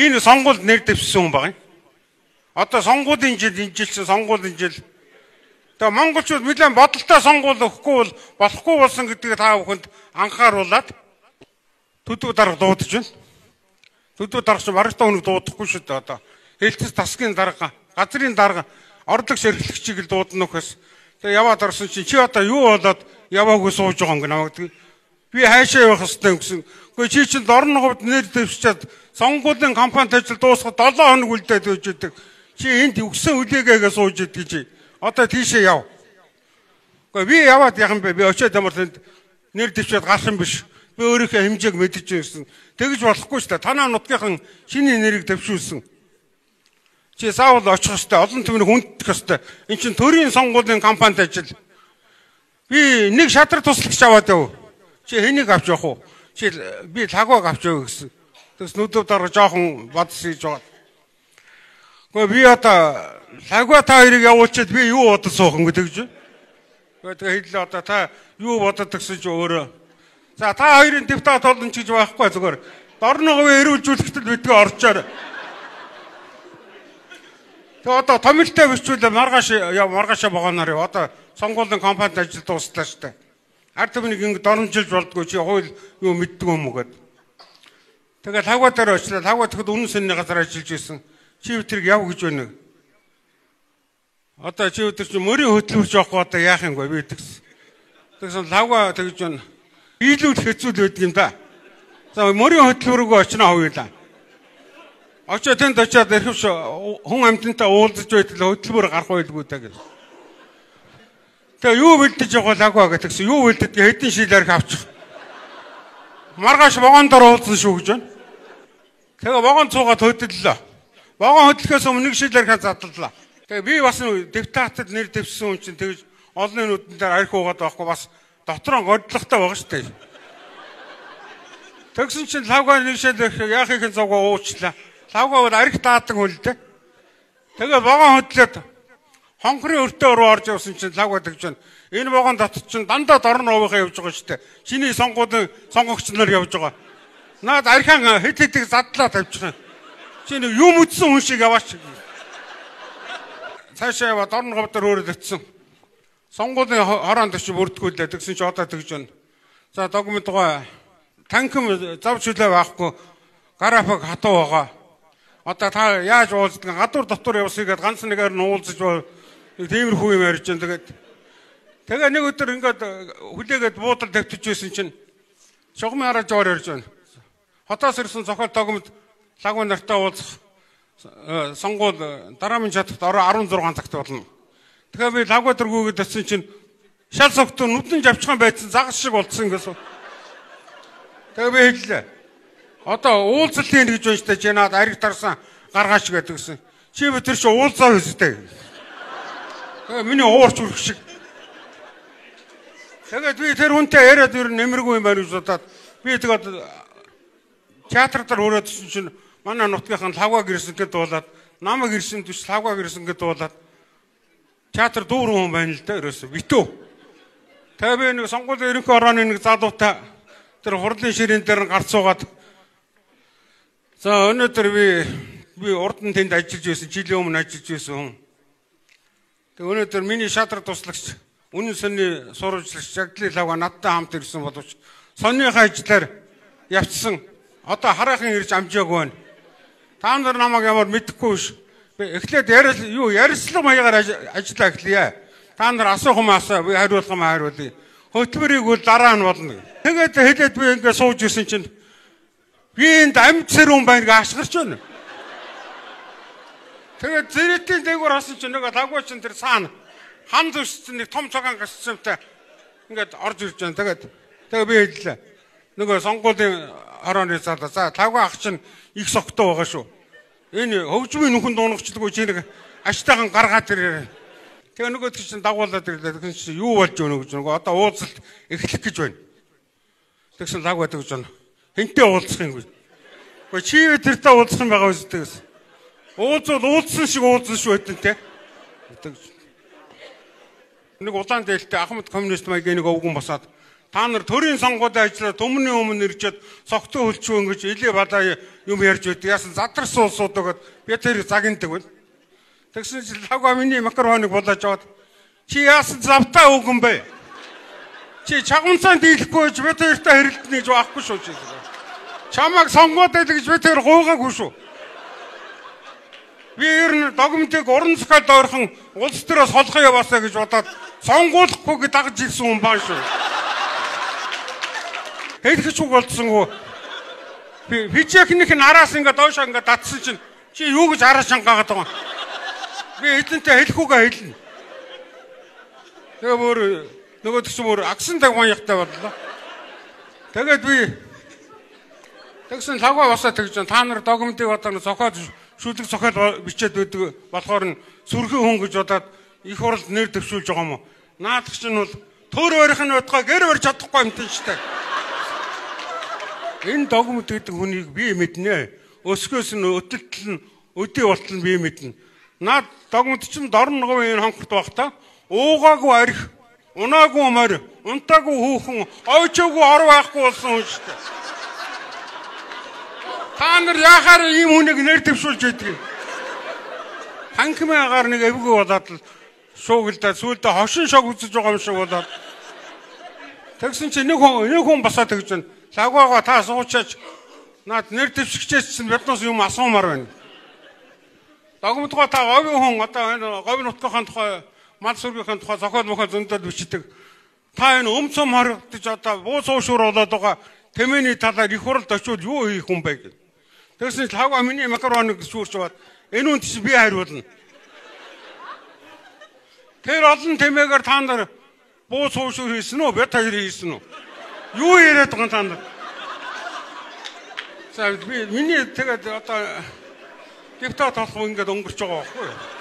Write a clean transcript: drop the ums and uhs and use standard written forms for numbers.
Энэ сонгуульд нэр дэвшсэн хүн байна. Одоо сонгуулийн жил энэ жилсэн сонгуулийн жил. Тэгээ монголчууд нэлээд бодолтой сонгуул өгөхгүй бол болохгүй болсон гэдгийг та бүхэнд анхааруулад төдөө дарга дуудаж байна. Төдөө дарга ч барагтай хүнийг дуудахгүй шүү дээ одоо. Хэлтс тасгийн дарга, газрын дарга, орлогч эрхлэгчийг л дуудана гэхээс тэгээ яваад орсон чинь чи одоо юу болоод яваагүй сууж байгаа юм гэнэ. Би хайшаа явах хэрэгтэй гэсэн. Гэхдээ чи чинь дорн хувьд нэр дэвшчихэд сонгуулийн кампанит ажил дуусгаад 7 хоног үлдээд байж идэг. Чи энд өгсөн үлээгээ сууж идэг чи. Одоо тийшээ яв. Гэхдээ би яваад яах юм бэ? Би очиод ямар нэр дэвшээд гарах юм биш. Би өөрийнхөө хэмжээг мэдэж байсан. Тэгж болохгүй шүү дээ. Танаа нутгийнхан шиний нэрийг дэвшүүлсэн. Чи заавал очих ёстой. Олон түмнийг хүндэх ёстой. Энд чинь төрийн сонгуулийн кампанит ажил. Би нэг шатрал туслагч аваад яв. Чи хэнийг авч явах уу? Чи би лагваг авч яв гэсэн. Тэгс нүдв дараа жоохон бодсож байгаа. Гэхдээ би одоо лагва та хоёрыг явуулчихэд би юу бодож суух юм гэдэг чинь. Тэгээ хэлээ одоо та юу бодод гэсэн чи өөрөө. За та хоёрын депутат болон ч гэж байхгүй зүгээр. Дорноговын эрүүлжүүлэхтэл битгий орчоор. Тэгээ одоо томилтой бичүүлээ маргаашаа богоноор одоо сонгуулийн компанид ажил дуустлаа штэ. Ард түмнийг ингэ дормжилж болдгоо чи хууль юу мэддэг юм уу гэд. Тэгээ лагва дээр очлаа. Лагва тэгэхэд үнэн сэнний газар ажиллаж байсан. Чи өтрийг яв гэж байна. Одоо чи өтер чи мөрийн хөтлөвч явахгүй одоо яах юм бэ би тэгсэн. Тэгсэн лагва тэгж байна. Биелүүл хэцүү л байдаг юм да. За мөрийн хөтлөв рүү очно хавъялаа. Очоо тэнд очиад ирэвч хүн амьтантай уулзаж байтал хөтөлбөр гарах байлгүй та гэж. Тэгээ юу бэлдэж явах лагва гэтгсэн. Юу бэлдэж хэдэн шилээр авчих. Маргааш вагон дор уулзсан шүү гэж байна. Тэгээ вагон цуугаад хөдлөлөө. Вагон хөдлөхөөс өмнө нэг шилээр задлалаа. Тэгээ би бас депутатад нэр дэвшсэн хүн чинь тэгж олон нүдэн дээр арх уугаад байхгүй бас дотроо годлохтой байгаа шүү дээ. Тэгсэн чинь лагва нэг шилээр яахыг зовгоо уучлаа. Лагва арх даадаг хөл дээ. Тэгээ вагон хөдлөөд хонхрын өртөө рүү орж явсан чинь лагва тэгж байна. Энэ вагон дотор чинь дандаа дорн уувахаа явж байгаа шүү дээ. Чиний сонгуулийн сонгогч нар явж байгаа. Наад архиан хэд хэдийг задлаа тавьчих юм. Чи нэг юм үтсэн хүн шиг яваач. Цаашаа яваа дорн говдор өөрөө өтсөн. Сонгуулийн хороонд очив өрдгүүлээ. Тэгсэн чи одоо тэгж байна. За документ гоо танхим завж хүлээ байхгүй. График хатуу байгаа. Одоо та яаж уулздаг гадуур дотор явсыг ганц нэгээр нь уулзаж тиймэрхүү юм ярьж байна. Тэгээ нэг өдөр ингээд хүлээгээд буудал тавьчих байсан чинь шугам хараж яваар ярьж байна. Хотоос ирсэн зохиол документ лагва нартай уулзах сонгуул дараамын чадахт ороо 16 цагт болно. Тэгэхээр би лагва дөргүүгээд очсон чинь шал согтуу нүдэн авчихсан байсан загас шиг болцсон гэсэн. Тэгээ би хэллээ. Одоо уулзалтын гэж байна штэ чи наад ариг тарсан гаргаач гэдэг гисэн. Чи би тэр чи уулзаа үстэй. Тэгээ миний уурч үрх шиг. Тэгээд би тэр хүнтэй яриад ер нь нэмэргүй юм байна гэж бодоод би тэгээд театр дээр өрөөдсөн чинь манай нутгийнхан лагва гэрсэн гэд дуулаад намайг гэрсэн түш лагва гэрсэн гэд дуулаад театр дүүрэн хүн байна л да ерөөсө битүү. Тэгээ би нэг сонгуулийн ерөнхий орооны нэг залуутай тэр хурлын ширээн дээр нь гарцуугаад за өнөөдөр би урд нь тэнд ажиллаж байсан, жилийн өмнө ажиллаж байсан хүн. Тэг өнөөдөр миний шатрал туслагч, үнэн сонны сурвалжлагч Жагдлын лагва надтай хамт ирсэн боловч сонныхаа ажлаар явцсан. Одоо хараахан ирж амжаагүй байна. Та нар намайг ямар мэдэхгүй биш. Би эхлээд ярилцлага маягаар ажиллаа эхлэе. Та нар асуух юм асуу, би хариулах юм хариулъя. Хөтөлбөрийг бол дараа нь болно. Тэгээд хэлээд би ингээд сууж исэн чинь би энд амьд сэрүүн байна гэж ашгарч байна. Тэгээд зэрэтийн дээгүүр хасан чинь нэг лагва чинь тэр цаана хан зүссэн нэг том цагаан гасцантай ингээд орж ирж байна. Тэгээд би хэллээ. Нөгөө сонгуулийн орооны залуу за лагва ах чинь их согтуу байгаа шүү. Энэ хөгжмийн нүхэн дуунагчлгүй чи нэг аштайхан гаргаад ирээ. Тэгээ нөгөө чинь дагуулад ирлээ. Тэгсэн чинь юу болж өгнө гэж нөгөө одоо уулзалт эхлэх гэж байна. Тэгсэн лагва тэгж байна. Хинтээ уулзах юм гүй. Гэхдээ чи тэртээ уулзах юм байгаа үстэй гэсэн. Уулзсан шиг уулзсан шүү хэдэн те. Нэг улаан дээлтэй Ахмад коммунист маягийн нэг өвгөн босаад та нар төрийн сонгуулийн ажиллаа төмний өмнө ирчээд цогтой хөлчөө ингэж элээ бадаа юм ярьж байдаг. Яасан задарсан улсууд өгöd би тэр загиндаг байна. Тэгсэн чинь лавга миний микрофоныг булааж аваад чи яасан завтаа өгөн бэ? Чи чагунцаанд дийлэхгүй ч би тэртэй хэрэлдэнэ гэж байхгүй шүү чи. Чамайг сонгоод байл гэж би тэр гуйгаагүй шүү. Би ер нь догмтыг уран зохиол ойрхон улс төрөөс холгоо яваасаа гэж бодоод сонгуулахгүй дагж ирсэн хүн баа шүү. Хэлэх ч үг болцсонгүй. Фижекнийх нь араас ингээд доошоо ингээд татсан чинь чи юу гэж араа шангаагаад байгаа юм. Би эдэнтэй хэлэхүүгээ хэлнэ. Тэгээ бүр нөгөө төч мөр агсан дагваньяхтай боллоо. Тэгээд би тэгсэн лагва басаа тэгж та нар догмтыг одоо зохиод шүлэг зохиол бичээд байдаг болохоор нь сүрхэн хүн гэж бодоод их хурлд нэр дэвшүүлж байгаа юм уу? Наадах чинь бол төр өөрийнх нь утгаа гэр барьж чадахгүй юм тийм ч та. Энэ догмт гэдэг хүнийг би мэднэ. Өсгөөс нь өтөлтөл нь өдөө болтол нь би мэднэ. Наад догмт чинь дорн говийн хонхорт байх та. Уугаагүй арх, унаагүй морь, унтаагүй хүүхэн, ойчоогүй ор байхгүй болсон хүн шүү дээ. Та нар яхаар ийм хүнийг нэр дэвшүүлж ядгийг. Ханхмаагаар нэг эвгүй болоод л шуугилдаа сүүлдээ хошин шог үзэж байгаа юм шиг болоод. Тэгсэн чинь нэг хүн басаад тэгж байна. Лагваага та суучаач наад нэр дэвшигчээс чинь биднээс юм асуумаар байна. Догмтгоо та говийн хүн одоо энэ говийн нутгийн тухай мал сүргийн тухай зохиол мохоо зөндөл бичдэг. Та энэ өмцөм хоригдож одоо буу суушуур болоод байгаа тэмээний талаар их хурлд очиод юу хийх юм бэ гэх. Тэгсэн чинь лагва миний микрофоныг шүүрч аваад энэ үнд чи би хариулна. Тэр олон тэмээгээр та нар буу суушуур хийсэн үү? Бят хоёр хийсэн үү? Юу яриад байгаа та нар? За би миний тэгээд одоо депутат болох ингээд өнгөрч байгаа байхгүй юу?